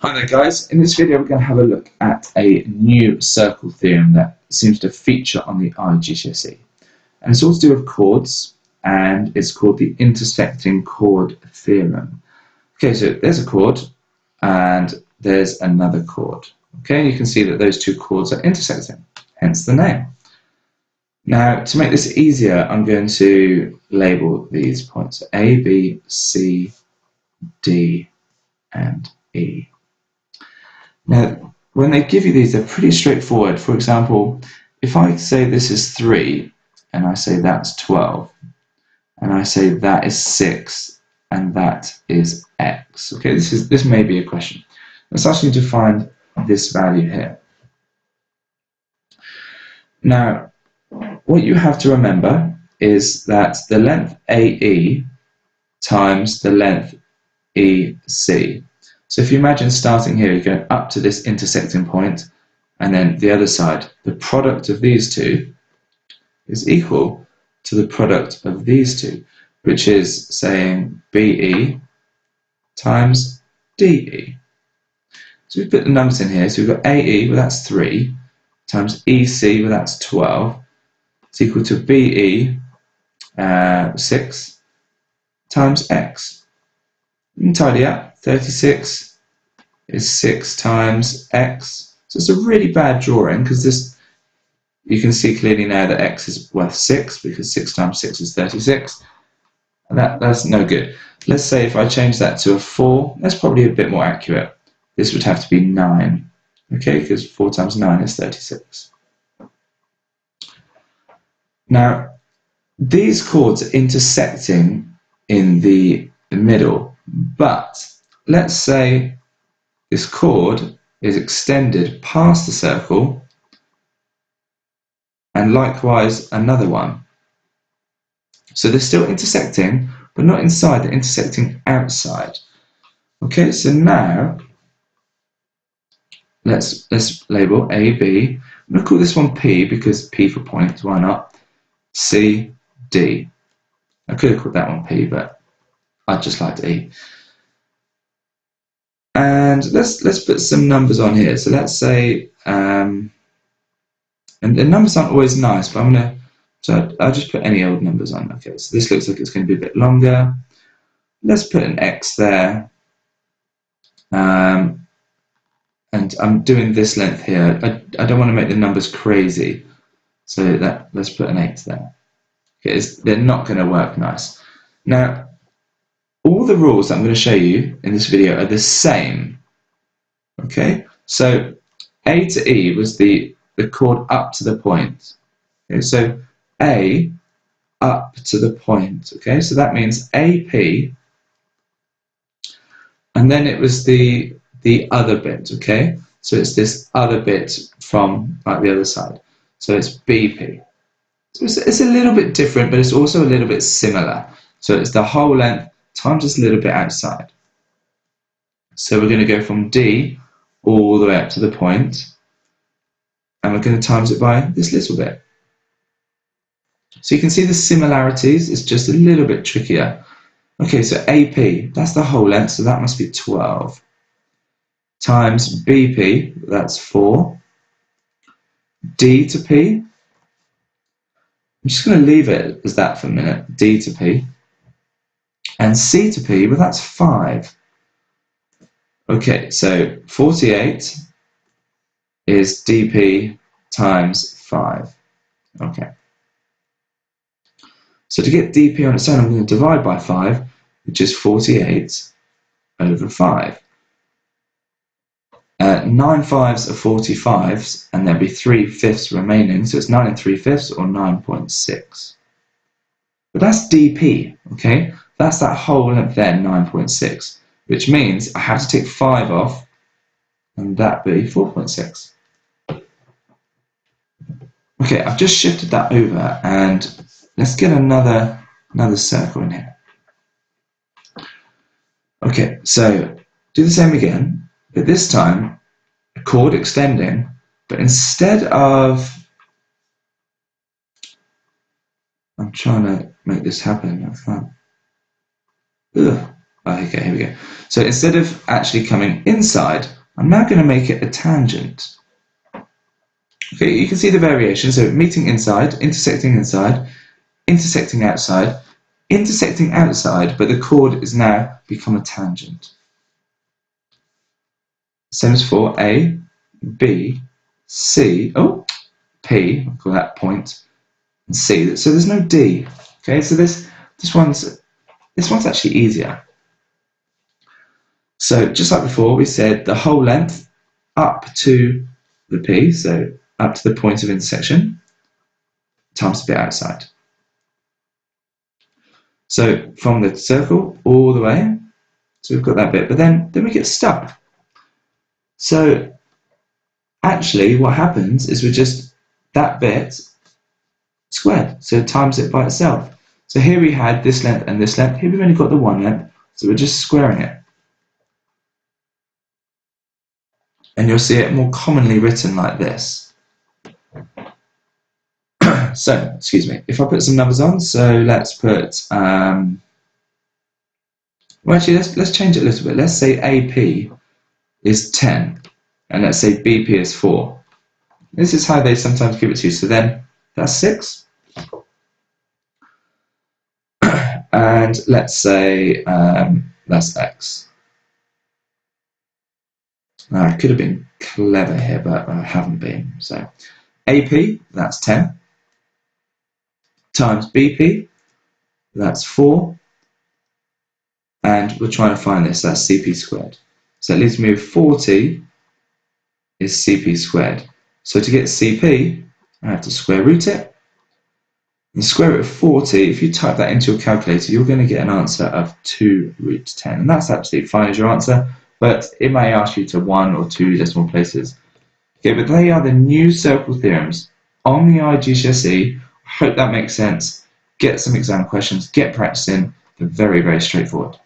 Hi there guys, in this video we're going to have a look at a new circle theorem that seems to feature on the IGCSE. And it's all to do with chords, and it's called the intersecting chord theorem. Okay, so there's a chord and there's another chord. Okay, and you can see that those two chords are intersecting, hence the name. Now, to make this easier, I'm going to label these points A, B, C, D, and E. Now, when they give you these, they're pretty straightforward. For example, if I say this is 3, and I say that's 12, and I say that is 6, and that is x. Okay, this may be a question. Let's ask you to find this value here. Now, what you have to remember is that the length AE times the length EC. So if you imagine starting here, you're going up to this intersecting point, and then the other side, the product of these two is equal to the product of these two, which is saying BE times DE. So we put the numbers in here. So we've got AE, well that's 3, times EC, well that's 12. It's equal to BE, 6, times X. You can tidy up. 36 is 6 times x. So it's a really bad drawing because this, you can see clearly now that x is worth 6 because 6 times 6 is 36. And that's no good. Let's say if I change that to a 4, that's probably a bit more accurate. This would have to be 9, okay, because 4 times 9 is 36. Now, these chords are intersecting in the middle, but let's say this chord is extended past the circle, and likewise another one. So they're still intersecting, but not inside, they're intersecting outside. Okay, so now let's label A, B. I'm going to call this one P because P for point, why not? C, D. I could have called that one P, but I just liked E. And let's put some numbers on here. So let's say, and the numbers aren't always nice, but I'll just put any old numbers on. Okay, so this looks like it's going to be a bit longer. Let's put an X there. And I'm doing this length here. I don't want to make the numbers crazy. So let's put an 8 there. Okay, they're not going to work nice. Now, all the rules that I'm going to show you in this video are the same. Okay, so A to E was the chord up to the point. Okay, so A up to the point. Okay, so that means AP, and then it was the other bit. Okay, so it's this other bit from like the other side. So it's BP. So it's a little bit different, but it's also a little bit similar. So it's the whole length times just a little bit outside. So we're going to go from D all the way up to the point, and we're going to times it by this little bit. So you can see the similarities, it's just a little bit trickier. Okay, so AP, that's the whole length, so that must be 12. Times BP, that's 4. D to P, I'm just going to leave it as that for a minute, D to P. And C to P, well that's 5. Okay, so 48 is dP times 5. Okay. So to get dP on its own, I'm going to divide by 5, which is 48 over 5. 9 fives are 45s, and there'll be 3/5 remaining, so it's 9 3/5 or 9.6. But that's dP, okay? That's that whole length there, 9.6, which means I have to take 5 off, and that be 4.6. Okay, I've just shifted that over, and let's get another circle in here. Okay, so do the same again, but this time a chord extending, but instead of, I'm trying to make this happen, I can't. Ugh, Okay, here we go. So instead of actually coming inside, I'm now going to make it a tangent. Okay, you can see the variation. So meeting inside, intersecting outside, but the chord is now become a tangent. Same as for A, B, C, P, I'll call that point, and C. So there's no D. Okay, so this one's actually easier. So just like before, we said the whole length up to the P, so up to the point of intersection, times the bit outside. So from the circle all the way, so we've got that bit, but then we get stuck. So actually what happens is we're just that bit squared, so times it by itself. So here we had this length and this length, here we've only got the one length, so we're just squaring it. And you'll see it more commonly written like this. So, excuse me, if I put some numbers on, so let's put, well actually let's change it a little bit. Let's say AP is 10, and let's say BP is 4. This is how they sometimes give it to you, so then that's 6. And let's say that's X. Now, I could have been clever here, but I haven't been. So AP, that's 10, times BP, that's 4, and we're trying to find this, that's CP squared. So it leaves me with 40 is CP squared. So to get CP, I have to square root it. And square root of 40, if you type that into your calculator, you're going to get an answer of 2 root 10. And that's absolutely fine as your answer, but it may ask you to 1 or 2 decimal places. Okay, but they are the new circle theorems on the IGCSE. I hope that makes sense. Get some exam questions, get practicing. They're very, very straightforward.